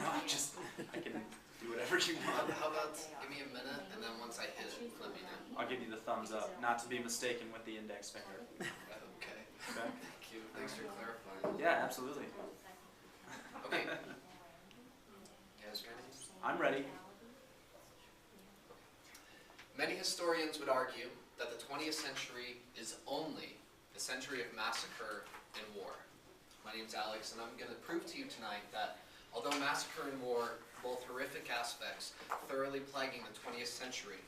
No, I can do whatever you want. How about give me a minute, and then once I hit it, let me know. I'll give you the thumbs up, not to be mistaken with the index finger. Okay. Okay? Thank you. Thanks for clarifying. Yeah, absolutely. Okay. You guys ready? I'm ready. Many historians would argue that the 20th century is only a century of massacre and war. My name's Alex, and I'm going to prove to you tonight that although massacre and war are both horrific aspects thoroughly plaguing the 20th century,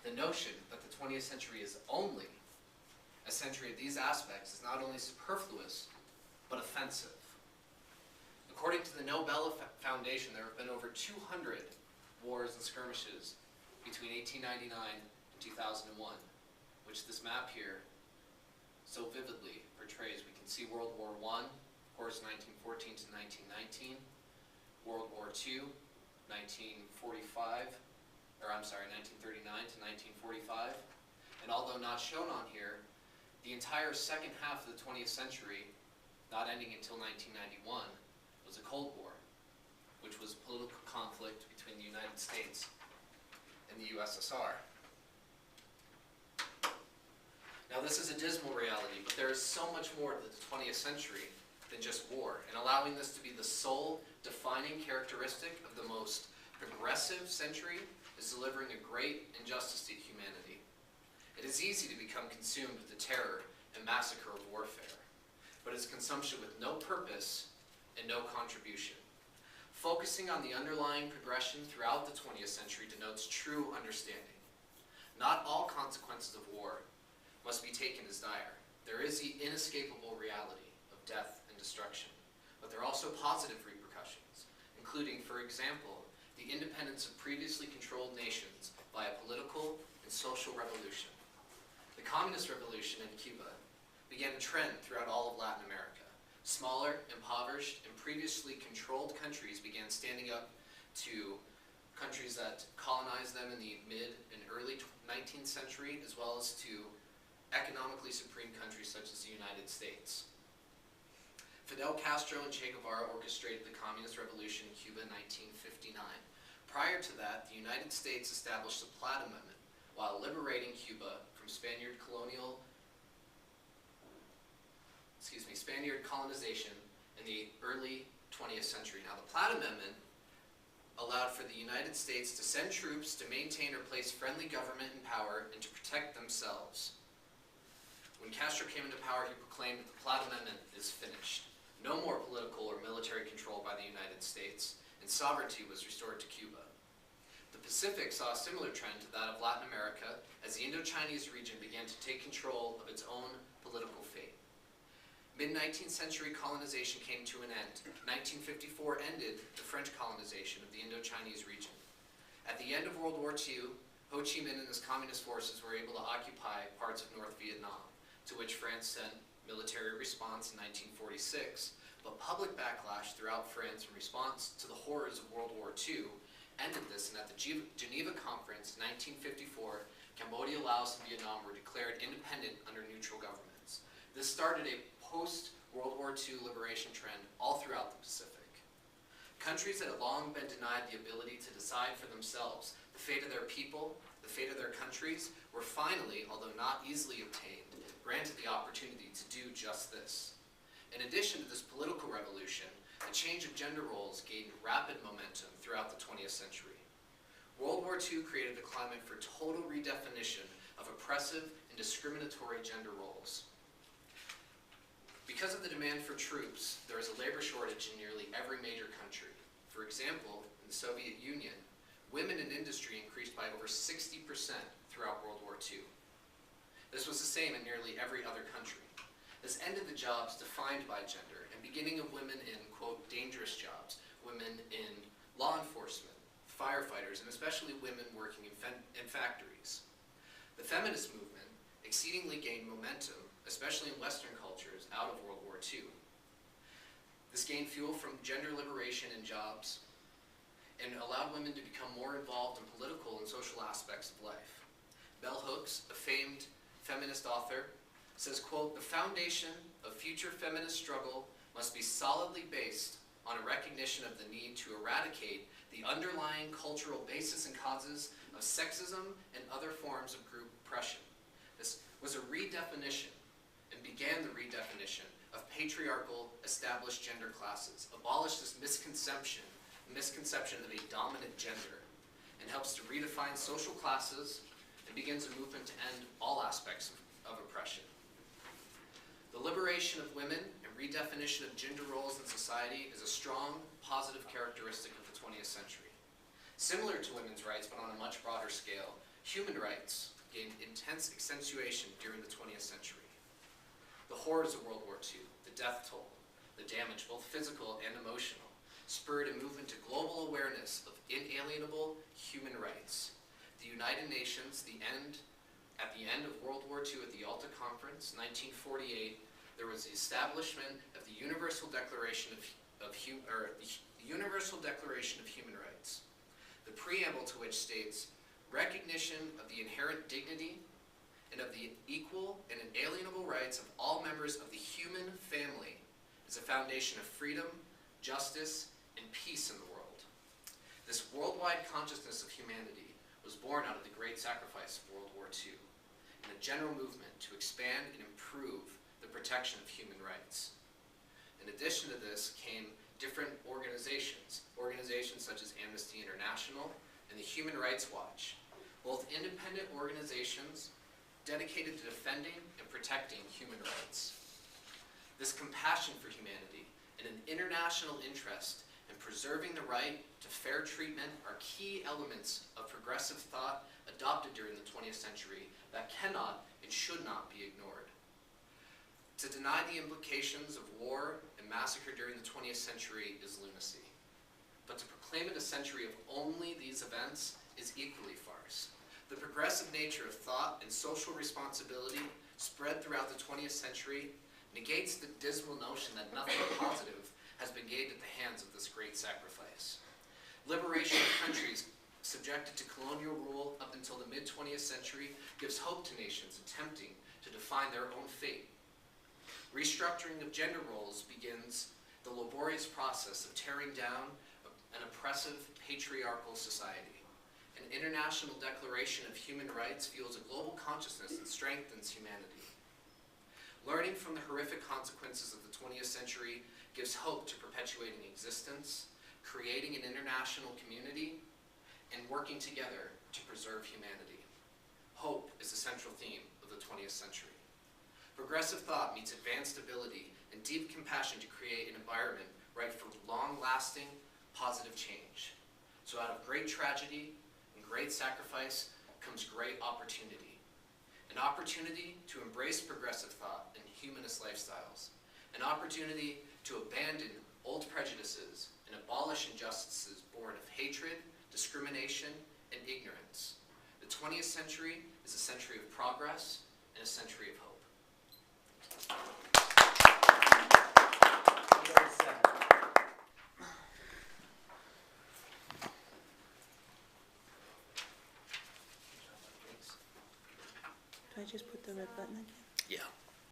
the notion that the 20th century is only a century of these aspects is not only superfluous, but offensive. According to the Nobel Foundation, there have been over 200 wars and skirmishes between 1899 and 2001, which this map here so vividly portrays. We can see World War I, of course, 1914 to 1919, World War II, 1939 to 1945, and although not shown on here, the entire second half of the 20th century, not ending until 1991, was a Cold War, which was political conflict between the United States and the USSR. Now this is a dismal reality, but there is so much more to the 20th century than just war, and allowing this to be the sole defining characteristic of the most progressive century is delivering a great injustice to humanity. It is easy to become consumed with the terror and massacre of warfare, but it's consumption with no purpose and no contribution. Focusing on the underlying progression throughout the 20th century denotes true understanding. Not all consequences of war must be taken as dire. There is the inescapable reality of death and destruction, but there are also positive repercussions, including, for example, the independence of previously controlled nations by a political and social revolution. The Communist Revolution in Cuba began a trend throughout all of Latin America. Smaller, impoverished, and previously controlled countries began standing up to countries that colonized them in the mid and early 19th century, as well as to economically supreme countries such as the United States. Fidel Castro and Che Guevara orchestrated the Communist Revolution in Cuba in 1959. Prior to that, the United States established the Platt Amendment while liberating Cuba from Spaniard colonization in the early 20th century. Now, the Platt Amendment allowed for the United States to send troops to maintain or place friendly government in power and to protect themselves. When Castro came into power, he proclaimed that the Platt Amendment is finished. No more political or military control by the United States, and sovereignty was restored to Cuba. The Pacific saw a similar trend to that of Latin America as the Indo-Chinese region began to take control of its own political fate. Mid-19th century colonization came to an end. 1954 ended the French colonization of the Indo-Chinese region. At the end of World War II, Ho Chi Minh and his communist forces were able to occupy parts of North Vietnam, to which France sent military response in 1946, but public backlash throughout France in response to the horrors of World War II ended this, and at the Geneva Conference in 1954, Cambodia, Laos, and Vietnam were declared independent under neutral governments. This started a post-World War II liberation trend all throughout the Pacific. Countries that had long been denied the ability to decide for themselves the fate of their people, the fate of their countries, were finally, although not easily obtained, granted the opportunity to do just this. In addition to this political revolution, a change of gender roles gained rapid momentum throughout the 20th century. World War II created a climate for total redefinition of oppressive and discriminatory gender roles. Because of the demand for troops, there is a labor shortage in nearly every major country. For example, in the Soviet Union, women in industry increased by over 60% throughout World War II. This was the same in nearly every other country. This ended the jobs defined by gender and beginning of women in, quote, dangerous jobs, women in law enforcement, firefighters, and especially women working in factories. The feminist movement exceedingly gained momentum, especially in Western cultures, out of World War II. This gained fuel from gender liberation in jobs and allowed women to become more involved in political and social aspects of life. Bell Hooks, a famed feminist author, says, quote, "The foundation of future feminist struggle must be solidly based on a recognition of the need to eradicate the underlying cultural basis and causes of sexism and other forms of group oppression. This was a redefinition and began the redefinition of patriarchal established gender classes, abolished this misconception of a dominant gender, and helps to redefine social classes and begins a movement to end all aspects of oppression. The liberation of women and redefinition of gender roles in society is a strong, positive characteristic of the 20th century. Similar to women's rights, but on a much broader scale, human rights gained intense accentuation during the 20th century. The horrors of World War II, the death toll, the damage, both physical and emotional, spurred a movement to global awareness of inalienable human rights. The United Nations, at the end of World War II at the Yalta Conference, 1948, there was the establishment of the Universal Declaration of Human Rights, the preamble to which states, recognition of the inherent dignity and of the equal and inalienable rights of all members of the human family is a foundation of freedom, justice, and peace in the world. This worldwide consciousness of humanity was born out of the great sacrifice of World War II and a general movement to expand and improve the protection of human rights. In addition to this came different organizations such as Amnesty International and the Human Rights Watch, both independent organizations dedicated to defending and protecting human rights. This compassion for humanity and an international interest in preserving the right to fair treatment are key elements of progressive thought adopted during the 20th century that cannot and should not be ignored. To deny the implications of war and massacre during the 20th century is lunacy. But to proclaim it a century of only these events is equally farce. The progressive nature of thought and social responsibility spread throughout the 20th century negates the dismal notion that nothing positive has been gained at the hands of this great sacrifice. Liberation of countries subjected to colonial rule up until the mid-20th century gives hope to nations attempting to define their own fate. Restructuring of gender roles begins the laborious process of tearing down an oppressive patriarchal society. An international declaration of human rights fuels a global consciousness that strengthens humanity. Learning from the horrific consequences of the 20th century gives hope to perpetuating existence, creating an international community, and working together to preserve humanity. Hope is the central theme of the 20th century. Progressive thought meets advanced ability and deep compassion to create an environment ripe for long-lasting, positive change. So out of great tragedy and great sacrifice comes great opportunity. An opportunity to embrace progressive thought and humanist lifestyles. An opportunity to abandon old prejudices and abolish injustices born of hatred, discrimination, and ignorance. The 20th century is a century of progress and a century of hope. Do I just put the red button again? Yeah.